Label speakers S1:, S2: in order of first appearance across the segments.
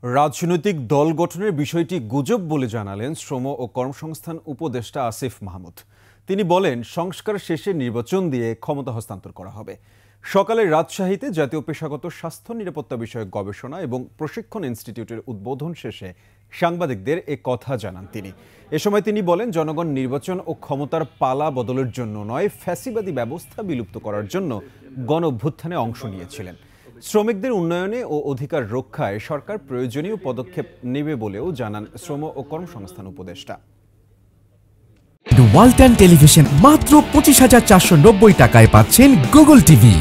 S1: রাজনৈতিক দল গঠনের বিষয়টি গুজব বলে জানালেন শ্রম ও কর্মসংস্থান উপদেষ্টা আসিফ মাহমুদ। তিনি বলেন, সংস্কার শেষে নির্বাচন দিয়ে ক্ষমতা হস্তান্তর করা হবে। সকালে রাজশাহীতে জাতীয় পেশাগত স্বাস্থ্য নিরাপত্তা বিষয়ক গবেষণা এবং প্রশিক্ষণ ইনস্টিটিউটের উদ্বোধন শেষে সাংবাদিকদের এ কথা জানান তিনি। এ সময় তিনি বলেন, জনগণ নির্বাচন ও ক্ষমতার পালা বদলের জন্য নয়, ফ্যাসিবাদী ব্যবস্থা বিলুপ্ত করার জন্য গণঅভ্যুত্থানে অংশ নিয়েছিলেন। শ্রমিকদের উন্নয়নে ও অধিকার রক্ষায় সরকার প্রয়োজনীয় পদক্ষেপ নেবে বলেও জানান শ্রম ও কর্মসংস্থান উপদেষ্টা।
S2: ওয়ালটন টেলিভিশন মাত্র 25,490 টাকায় পাচ্ছেন গুগল টিভি।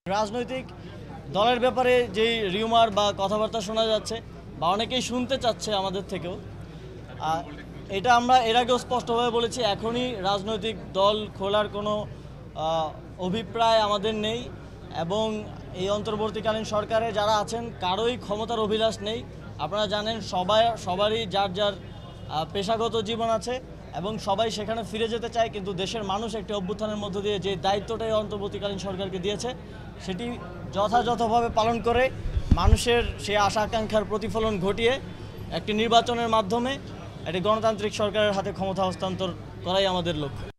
S3: রাজনৈতিক দলের ব্যাপারে যে রিউমার বা কথাবার্তা শোনা যাচ্ছে বা অনেকেই শুনতে চাচ্ছে আমাদের থেকেও, এটা আমরা এর আগেও স্পষ্টভাবে বলেছি, এখনই রাজনৈতিক দল খোলার কোনো অভিপ্রায় আমাদের নেই এবং এই অন্তর্বর্তীকালীন সরকারে যারা আছেন কারোই ক্ষমতার অভিলাষ নেই। আপনারা জানেন সবারই যার যার পেশাগত জীবন আছে এবং সবাই সেখানে ফিরে যেতে চায়, কিন্তু দেশের মানুষ একটি অভ্যুত্থানের মধ্য দিয়ে যে দায়িত্বটাই অন্তর্বর্তীকালীন সরকারকে দিয়েছে সেটি যথাযথভাবে পালন করে মানুষের সেই আশা আকাঙ্ক্ষার প্রতিফলন ঘটিয়ে একটি নির্বাচনের মাধ্যমে একটি গণতান্ত্রিক সরকারের হাতে ক্ষমতা হস্তান্তর করাই আমাদের লক্ষ্য।